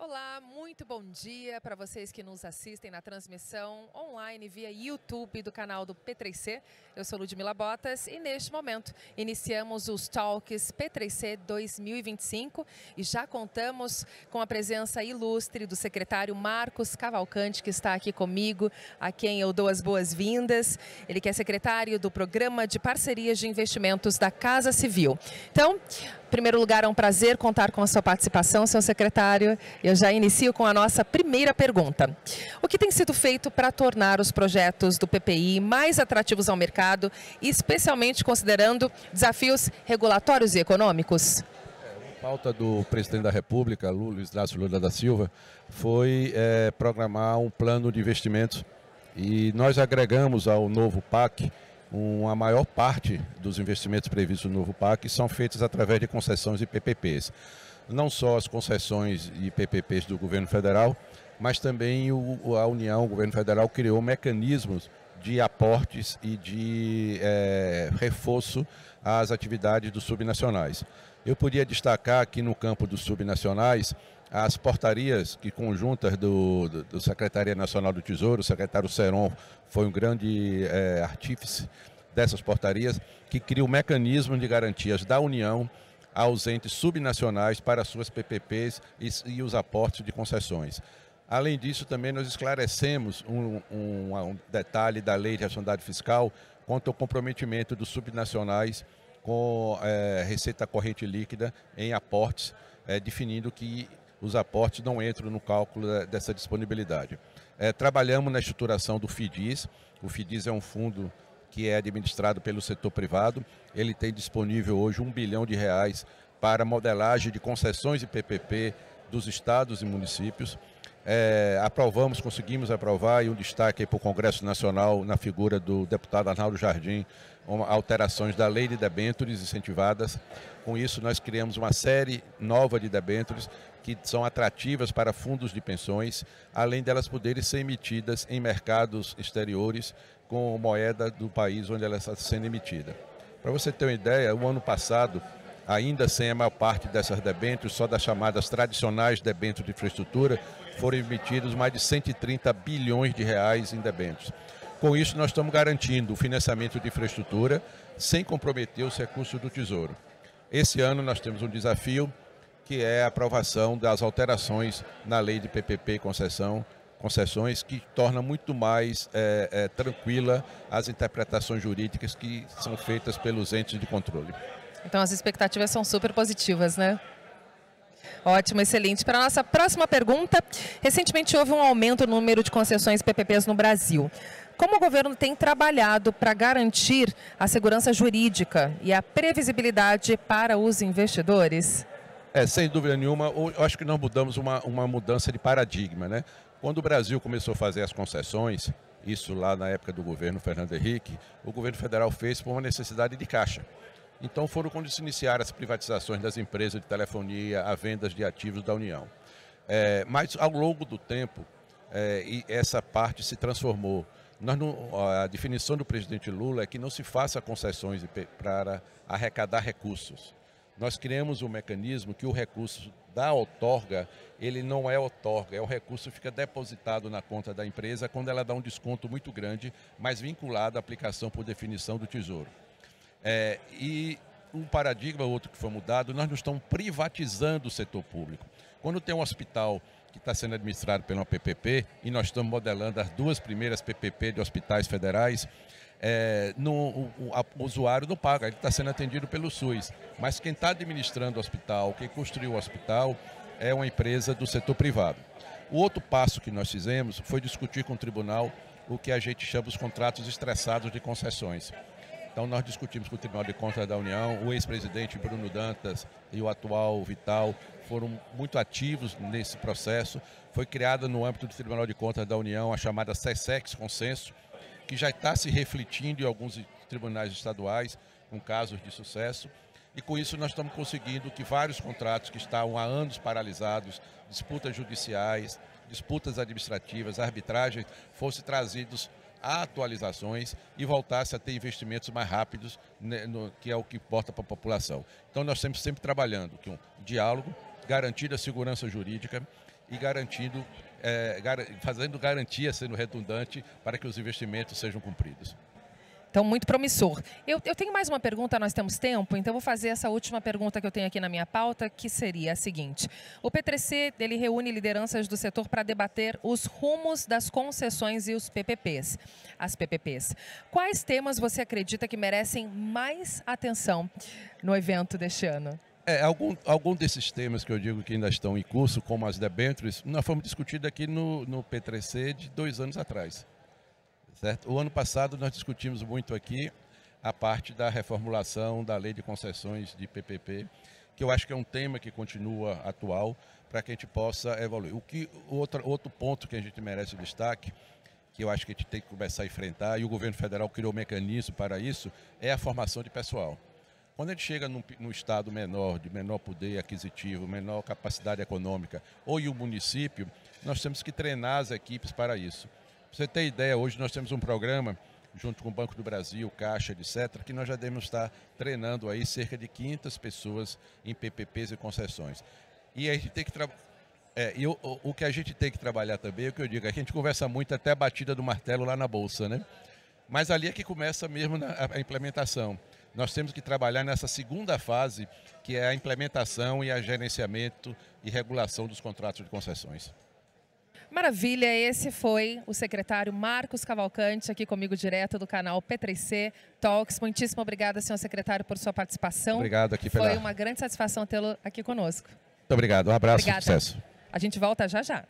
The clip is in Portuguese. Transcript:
Olá, muito bom dia para vocês que nos assistem na transmissão online via YouTube do canal do P3C. Eu sou Ludmila Botas e neste momento iniciamos os Talks P3C 2025 e já contamos com a presença ilustre do secretário Marcos Cavalcante, que está aqui comigo, a quem eu dou as boas-vindas. Ele que é secretário do Programa de Parcerias de Investimentos da Casa Civil. Então, em primeiro lugar, é um prazer contar com a sua participação, seu secretário. Eu já inicio com a nossa primeira pergunta. O que tem sido feito para tornar os projetos do PPI mais atrativos ao mercado, especialmente considerando desafios regulatórios e econômicos? A pauta do presidente da República, Luiz Inácio Lula da Silva, foi programar um plano de investimentos e nós agregamos ao novo PAC. A maior parte dos investimentos previstos no novo PAC são feitos através de concessões e PPPs. Não só as concessões e PPPs do governo federal, mas também a União, o governo federal, criou mecanismos de aportes e de reforço às atividades dos subnacionais. Eu podia destacar aqui no campo dos subnacionais as portarias conjuntas do Secretaria Nacional do Tesouro. O secretário Seron foi um grande artífice dessas portarias, que cria o mecanismo de garantias da União aos entes subnacionais para suas PPPs e os aportes de concessões. Além disso, também nós esclarecemos um detalhe da Lei de Responsabilidade Fiscal quanto ao comprometimento dos subnacionais com receita corrente líquida em aportes, definindo que os aportes não entram no cálculo dessa disponibilidade. Trabalhamos na estruturação do FIDIS. O FIDIS é um fundo que é administrado pelo setor privado. Ele tem disponível hoje R$ 1 bilhão para modelagem de concessões e PPP dos estados e municípios. Conseguimos aprovar, e um destaque para o Congresso Nacional, na figura do deputado Arnaldo Jardim, alterações da lei de debêntures incentivadas. Com isso, nós criamos uma série nova de debêntures que são atrativas para fundos de pensões, além delas poderem ser emitidas em mercados exteriores com moeda do país onde ela está sendo emitida. Para você ter uma ideia, o ano passado, ainda sem a maior parte dessas debêntures, só das chamadas tradicionais debêntures de infraestrutura, foram emitidos mais de 130 bilhões de reais em debêntures. Com isso, nós estamos garantindo o financiamento de infraestrutura sem comprometer os recursos do Tesouro. Esse ano nós temos um desafio, que é a aprovação das alterações na lei de PPP e concessões, que torna muito mais tranquila as interpretações jurídicas que são feitas pelos entes de controle. Então as expectativas são super positivas, né? Ótimo, excelente. Para a nossa próxima pergunta, recentemente houve um aumento no número de concessões PPPs no Brasil. Como o governo tem trabalhado para garantir a segurança jurídica e a previsibilidade para os investidores? Sem dúvida nenhuma, eu acho que nós mudamos uma mudança de paradigma, né? Quando o Brasil começou a fazer as concessões, isso lá na época do governo Fernando Henrique, o governo federal fez por uma necessidade de caixa. Então foram quando se iniciaram as privatizações das empresas de telefonia, a vendas de ativos da União. Mas ao longo do tempo, essa parte se transformou. A definição do presidente Lula é que não se faça concessões para arrecadar recursos. Nós criamos um mecanismo que o recurso da outorga, ele não é outorga, o recurso fica depositado na conta da empresa quando ela dá um desconto muito grande, mas vinculado à aplicação por definição do Tesouro. E um paradigma outro que foi mudado, nós não estamos privatizando o setor público. Quando tem um hospital que está sendo administrado pela PPP, e nós estamos modelando as duas primeiras PPP de hospitais federais, o usuário não paga, ele está sendo atendido pelo SUS. Mas quem está administrando o hospital, quem construiu o hospital, é uma empresa do setor privado. O outro passo que nós fizemos foi discutir com o tribunal o que a gente chama os contratos estressados de concessões. Então nós discutimos com o Tribunal de Contas da União, o ex-presidente Bruno Dantas e o atual Vital foram muito ativos nesse processo. Foi criada no âmbito do Tribunal de Contas da União a chamada SESEX Consenso, que já está se refletindo em alguns tribunais estaduais, com casos de sucesso. E com isso nós estamos conseguindo que vários contratos que estavam há anos paralisados, disputas judiciais, disputas administrativas, arbitragens, fossem trazidos a atualizações e voltasse a ter investimentos mais rápidos, né, que é o que importa para a população. Então nós estamos sempre trabalhando com diálogo, garantindo a segurança jurídica e fazendo garantia, sendo redundante, para que os investimentos sejam cumpridos. Então, muito promissor. Eu tenho mais uma pergunta, nós temos tempo, então vou fazer essa última pergunta que eu tenho aqui na minha pauta, que seria a seguinte. O P3C, ele reúne lideranças do setor para debater os rumos das concessões e os PPPs, as PPPs. Quais temas você acredita que merecem mais atenção no evento deste ano? Algum desses temas que eu digo que ainda estão em curso, como as debêntures, nós fomos discutidos aqui no P3C de 2 anos atrás. Certo? O ano passado nós discutimos muito aqui a parte da reformulação da lei de concessões de PPP, que eu acho que é um tema que continua atual para que a gente possa evoluir. Outro ponto que a gente merece destaque, que eu acho que a gente tem que começar a enfrentar, e o governo federal criou um mecanismo para isso, é a formação de pessoal. Quando a gente chega num estado menor, de menor poder aquisitivo, menor capacidade econômica, ou em um município, nós temos que treinar as equipes para isso. Para você ter ideia, hoje nós temos um programa, junto com o Banco do Brasil, Caixa, etc., que nós já devemos estar treinando aí cerca de 500 pessoas em PPPs e concessões. E a gente tem que o que a gente tem que trabalhar também, é o que eu digo, a gente conversa muito até a batida do martelo lá na Bolsa, né? Mas ali é que começa mesmo a implementação. Nós temos que trabalhar nessa segunda fase, que é a implementação e a gerenciamento e regulação dos contratos de concessões. Maravilha, esse foi o secretário Marcos Cavalcante, aqui comigo direto do canal P3C Talks. Muitíssimo obrigada, senhor secretário, por sua participação. Obrigado aqui Foi uma grande satisfação tê-lo aqui conosco. Muito obrigado, um abraço e sucesso. A gente volta já já.